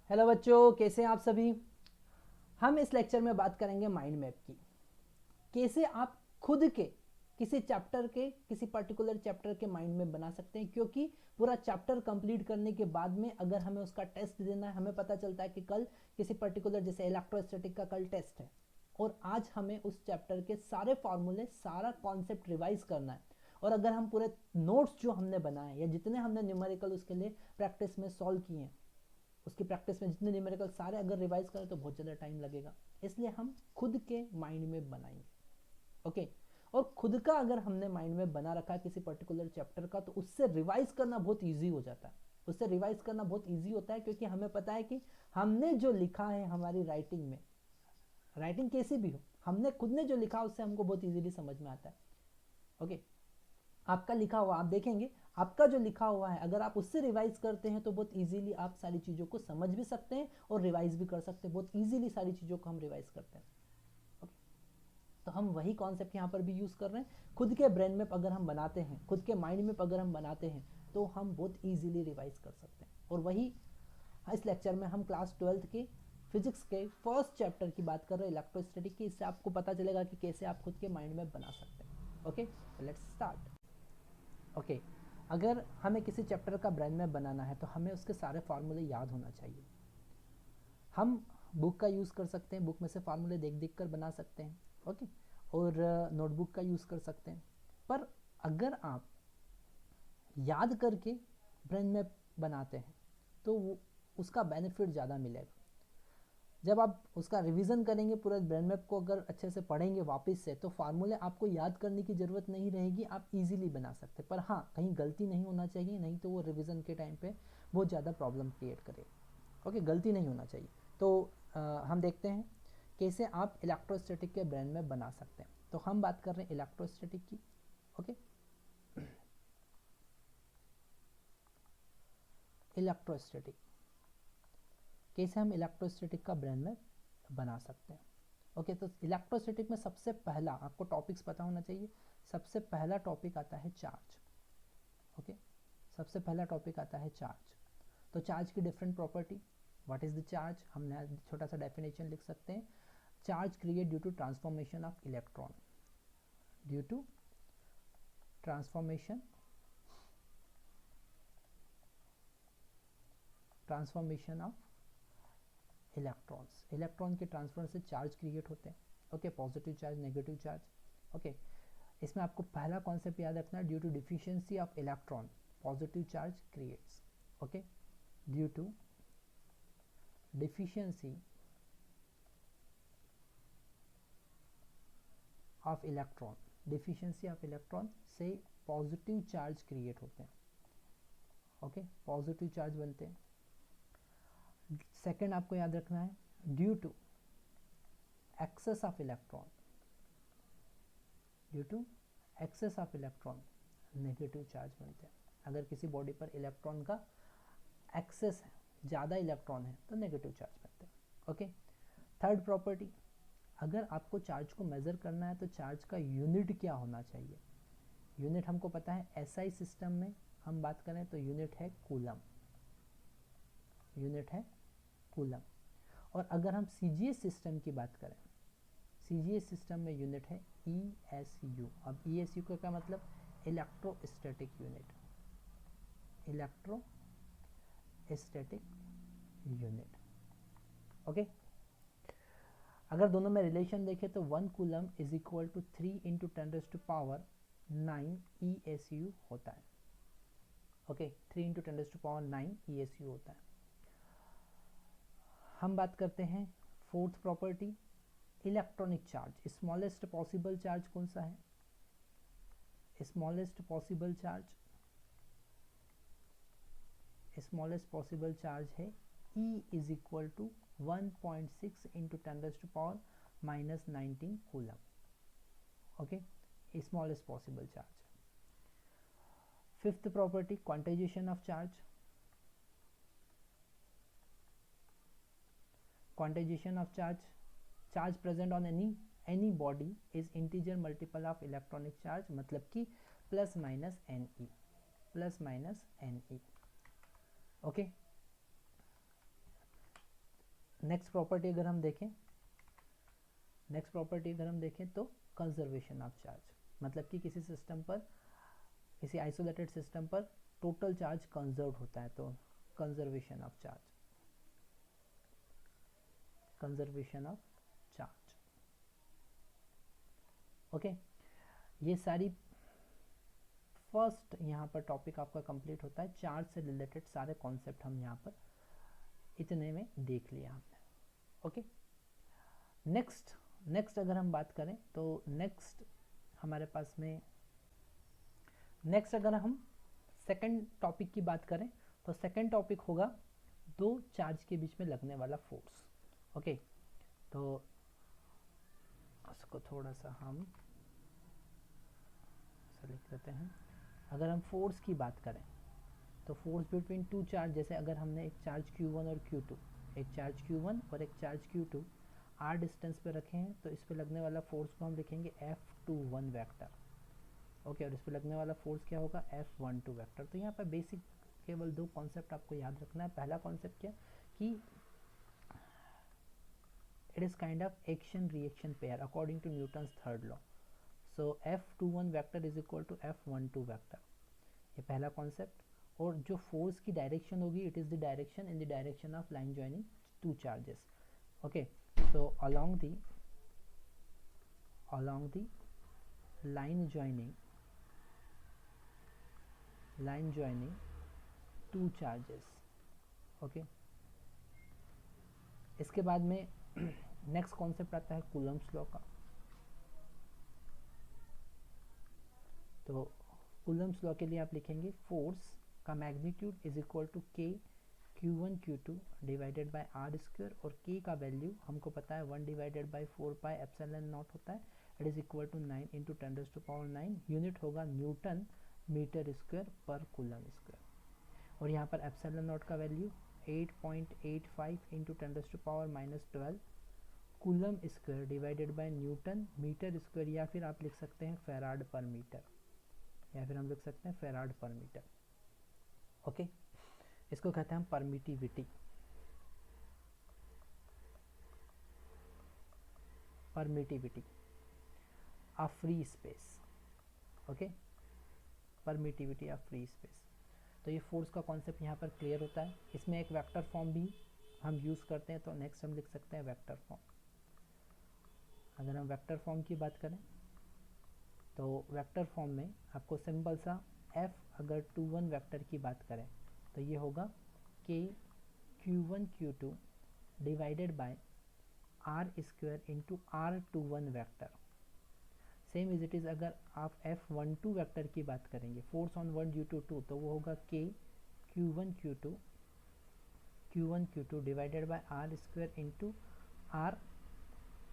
Hello बच्चों, कैसे हैं आप सभी। हम इस लेक्चर में बात करेंगे माइंड मैप की। कैसे आप खुद के किसी पर्टिकुलर चैप्टर के माइंड मैप बना सकते हैं, क्योंकि पूरा चैप्टर कंप्लीट करने के बाद में अगर हमें उसका टेस्ट देना है, हमें पता चलता है कि कल किसी पर्टिकुलर जैसे इलेक्ट्रोस्टैटिक का कल टेस्ट है और आज हमें उस चैप्टर के सारे फॉर्मूले सारा कॉन्सेप्ट रिवाइज करना है। और अगर हम पूरे नोट्स जो हमने बनाए या जितने हमने न्यूमेरिकल उसके लिए प्रैक्टिस में सॉल्व किए हैं, उसकी प्रैक्टिस में जितने न्यूमेरिकल सारे अगर रिवाइज करें तो बहुत ज़्यादा टाइम लगेगा। इसलिए हम खुद के माइंड में बनाएंगे। ओके। और खुद का अगर हमने माइंड में बना रखा है किसी पर्टिकुलर चैप्टर का, तो उससे रिवाइज करना बहुत ईजी हो जाता है। उससे रिवाइज करना बहुत ईजी होता है क्योंकि हमें पता है कि हमने जो लिखा है हमारी राइटिंग में, राइटिंग कैसी भी हो, हमने खुद ने जो लिखा उससे हमको बहुत ईजिली समझ में आता है। ओके। आपका लिखा हुआ आप देखेंगे, आपका जो लिखा हुआ है अगर आप उससे रिवाइज करते हैं तो बहुत इजीली आप सारी चीज़ों को समझ भी सकते हैं और रिवाइज भी कर सकते हैं। बहुत इजीली सारी चीज़ों को हम रिवाइज करते हैं। ओके। तो हम वही कॉन्सेप्ट यहाँ पर भी यूज़ कर रहे हैं। खुद के ब्रेन मैप अगर हम बनाते हैं, खुद के माइंड मैप अगर हम बनाते हैं, तो हम बहुत ईजिली रिवाइज कर सकते हैं। और वही इस लेक्चर में हम क्लास 12th के फिजिक्स के फर्स्ट चैप्टर की बात कर रहे हैं, इलेक्ट्रोस्टैटिक की। इससे आपको पता चलेगा कि कैसे आप खुद के माइंड मैप बना सकते हैं। Okay, let's start. ओके। अगर हमें किसी चैप्टर का ब्रेन मैप बनाना है तो हमें उसके सारे फार्मूले याद होना चाहिए। हम बुक का यूज़ कर सकते हैं, बुक में से फार्मूले देख देख कर बना सकते हैं। ओके। और नोटबुक का यूज़ कर सकते हैं। पर अगर आप याद करके ब्रेन मैप बनाते हैं तो वो उसका बेनिफिट ज़्यादा मिलेगा। जब आप उसका रिवीजन करेंगे, पूरा ब्रेन मैप को अगर अच्छे से पढ़ेंगे वापस से, तो फार्मूले आपको याद करने की ज़रूरत नहीं रहेगी, आप इजीली बना सकते। पर हाँ, कहीं गलती नहीं होना चाहिए, नहीं तो वो रिवीजन के टाइम पे बहुत ज़्यादा प्रॉब्लम क्रिएट करेगा। ओके, गलती नहीं होना चाहिए। तो हम देखते हैं कैसे आप इलेक्ट्रोस्टैटिक के ब्रेन मैप बना सकते हैं। तो हम बात कर रहे हैं इलेक्ट्रोस्टैटिक की। ओके। इलेक्ट्रोस्टैटिक, कैसे हम इलेक्ट्रोस्टैटिक का ब्रेन मैप बना सकते हैं। ओके। तो इलेक्ट्रोस्टैटिक में सबसे पहला आपको टॉपिक्स पता होना चाहिए। सबसे पहला टॉपिक आता है चार्ज। ओके। सबसे पहला टॉपिक आता है चार्ज। तो चार्ज की different property, what is the charge, हम छोटा सा डेफिनेशन लिख सकते हैं। Charge create due to transformation of electron, due to transformation of electrons. Electron के ट्रांसफर से चार्ज क्रिएट होते हैं। Okay, positive charge, negative charge. Okay. इसमें आपको पहला कॉन्सेप्ट याद रखना है, due to deficiency of electron positive charge creates. Okay. Due to deficiency of electron, deficiency of electron से पॉजिटिव चार्ज क्रिएट होते हैं। ओके, पॉजिटिव चार्ज बनते हैं। सेकंड आपको याद रखना है, due to excess of electron, due to excess of electron negative charge बनते हैं। अगर किसी बॉडी पर इलेक्ट्रॉन का एक्सेस है, ज़्यादा इलेक्ट्रॉन है, तो नेगेटिव चार्ज बनते हैं। ओके। थर्ड प्रॉपर्टी, अगर आपको चार्ज को मेज़र करना है तो चार्ज का यूनिट क्या होना चाहिए। यूनिट हमको पता है, एसआई सिस्टम में हम बात करें तो यूनिट है कूलम, यूनिट है कूलम। और अगर हम सीजीएस सिस्टम की बात करें, सीजीएस सिस्टम में यूनिट है ईएसयू। अब ईएसयू का क्या मतलब, electrostatic unit, electrostatic unit. Okay. अगर दोनों में रिलेशन देखें तो 1 coulomb is equal to 3 into 10⁹ ESU होता है। ओके, 3 इंटू 10⁹ ESU होता है। हम बात करते हैं fourth property, electronic charge. Smallest possible charge कौन सा है, smallest possible charge, smallest possible charge है E is equal to 1.6 into 10⁻⁻19 coulomb. Okay, smallest possible charge. Fifth property, quantization of charge, quantization of charge present on any body is integer multiple of electronic charge, मतलब कि plus minus NE, plus minus NE। Okay. Next property अगर हम देखें, next property अगर हम देखें तो conservation of charge, मतलब कि किसी सिस्टम पर, किसी आइसोलेटेड सिस्टम पर टोटल चार्ज कंजर्व होता है, तो conservation of charge, conservation of charge. Okay, ये सारी फर्स्ट यहाँ पर टॉपिक आपका कंप्लीट होता है। चार्ज से रिलेटेड सारे कॉन्सेप्ट हम यहाँ पर इतने में देख लिया हमने। ओके, नेक्स्ट अगर हम बात करें तो नेक्स्ट हमारे पास में, नेक्स्ट अगर हम सेकंड टॉपिक की बात करें तो सेकंड टॉपिक होगा दो चार्ज के बीच में लगने वाला फोर्स। ओके, तो उसको थोड़ा सा हम लिख लेते हैं। अगर हम फोर्स की बात करें तो फोर्स बिटवीन टू चार्ज, जैसे अगर हमने एक चार्ज Q1 और Q2, एक चार्ज Q1 और एक चार्ज Q2 r डिस्टेंस पे रखे हैं, तो इस पे लगने वाला फोर्स को हम लिखेंगे F21 वेक्टर। ओके, और इस पे लगने वाला फोर्स क्या होगा, F12 वेक्टर। तो यहाँ पर बेसिक केवल दो कॉन्सेप्ट आपको याद रखना है। पहला कॉन्सेप्ट क्या कि it is kind of action reaction pair according to Newton's third law. So F21 vector is equal to F12 vector, ये पहला कॉन्सेप्ट। और जो फोर्स की डायरेक्शन होगी, it is the direction in the direction of line joining two charges. Okay, so along the line joining two charges। Okay, इसके बाद में next concept आता है कूलम्स लॉ का। तो कूलम्स लॉ के लिए आप लिखेंगे फोर्स का magnitude is equal to K Q1 Q2 divided by R square, और K का वैल्यू हमको पता है 1 divided by 4 pi epsilon naught होता है। It is equal to 9 into 10⁻⁹। Unit होगा न्यूटन मीटर स्क्वायर पर कूलम स्क्वायर, और यहाँ पर एप्सिलॉन नॉट का value 8.85 into 10⁻⁻12 coulomb square divided by newton metre square, या फिर आप लिख सकते हैं फेराड पर मीटर, या फिर हम लिख सकते हैं फेराड पर मीटर। ओके, इसको कहते हैं हम permittivity, permittivity of free space. Okay, permittivity of free space. तो ये फोर्स का कॉन्सेप्ट यहाँ पर क्लियर होता है। इसमें एक वेक्टर फॉर्म भी हम यूज़ करते हैं, तो नेक्स्ट हम लिख सकते हैं वेक्टर फॉर्म। अगर हम वेक्टर फॉर्म की बात करें तो वेक्टर फॉर्म में आपको सिंपल सा F, अगर 21 वेक्टर की बात करें तो ये होगा K Q1 Q2 divided by R square into R21 vector. Same is it is अगर आप F12 वेक्टर की बात करेंगे, फोर्स ऑन 1 ड्यू टू 2, तो वो होगा K Q1 Q2 divided by R square into R,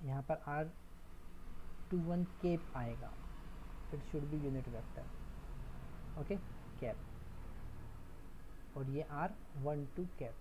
यहाँ पर R21 कैप आएगा, it should be unit vector. Okay, cap, और ये R12 कैप।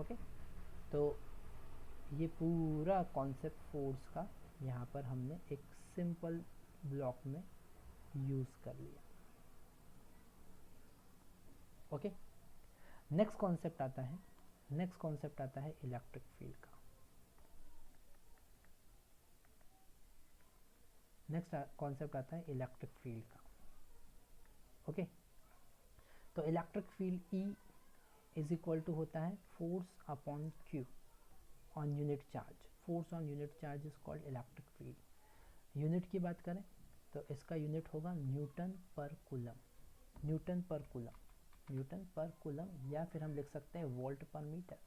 ओके, तो ये पूरा कॉन्सेप्ट फोर्स का यहाँ पर हमने एक सिंपल ब्लॉक में यूज़ कर लिया। ओके, नेक्स्ट कॉन्सेप्ट आता है, नेक्स्ट कॉन्सेप्ट आता है इलेक्ट्रिक फील्ड का। नेक्स्ट कॉन्सेप्ट आता है इलेक्ट्रिक फील्ड का। ओके, तो electric field E is equal to होता है force upon Q on unit charge. Force on unit charge is called electric field. Unit की बात करें तो इसका यूनिट होगा न्यूटन पर कूलम, न्यूटन पर कूलम, न्यूटन पर कूलम, या फिर हम लिख सकते हैं वोल्ट पर मीटर,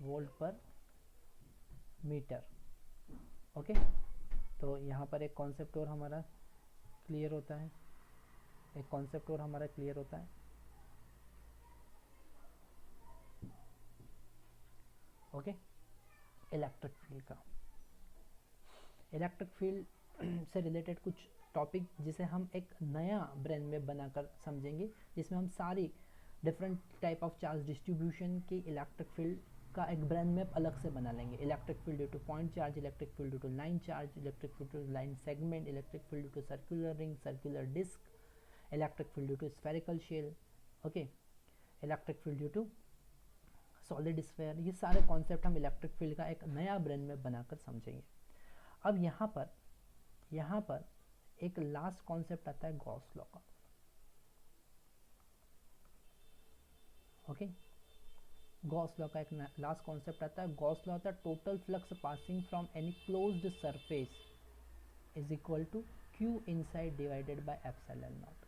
वोल्ट पर मीटर। ओके, तो यहाँ पर एक कॉन्सेप्ट और हमारा क्लियर होता है, एक कॉन्सेप्ट और हमारा क्लियर होता है। ओके, इलेक्ट्रिक फील्ड का, इलेक्ट्रिक फील्ड से रिलेटेड कुछ टॉपिक जिसे हम एक नया ब्रेन में बनाकर समझेंगे, जिसमें हम सारी different type of charge distribution की इलेक्ट्रिक फील्ड का एक ब्रेन मैप अलग से बना लेंगे। Electric field due to point charge, electric field due to line charge, electric field due to line segment, electric field due to circular ring, circular disc, electric field due to spherical shell. Okay, electric field due to solid sphere, ये सारे concept हम electric field का एक नया brain map बनाकर समझेंगे। अब यहाँ पर एक लास्ट कॉन्सेप्ट आता है गॉस लॉ का। ओके, गॉस लॉ का एक लास्ट कॉन्सेप्ट आता है। गॉस लॉ आता है total flux passing from any closed surface is equal to Q inside divided by epsilon naught,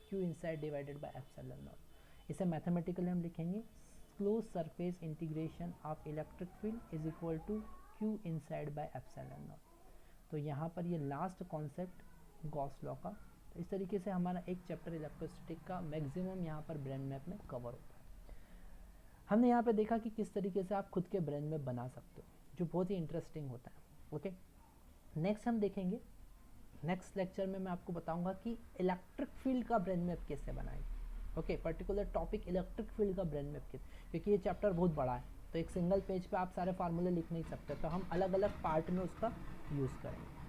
Q inside divided by epsilon naught. इसे mathematically हम लिखेंगे close surface integration of electric field is equal to Q inside by epsilon naught. तो यहाँ पर ये last concept Gauss law का। तो इस तरीके से हमारा एक चैप्टर इलेक्ट्रोस्टैटिक का मैक्सिमम यहाँ पर ब्रेन मैप में कवर होता है। हमने यहाँ पे देखा कि किस तरीके से आप खुद के ब्रेन मैप बना सकते हो, जो बहुत ही इंटरेस्टिंग होता है। ओके, नेक्स्ट हम देखेंगे, नेक्स्ट लेक्चर में मैं आपको बताऊंगा कि इलेक्ट्रिक फील्ड का ब्रेन मैप कैसे बनाएंगे। Okay, particular topic electric field का ब्रेन मैप कैसे, क्योंकि ये चैप्टर बहुत बड़ा है, तो एक सिंगल पेज पे आप सारे फार्मूले लिख नहीं सकते, तो हम अलग अलग पार्ट में उसका यूज़ करेंगे।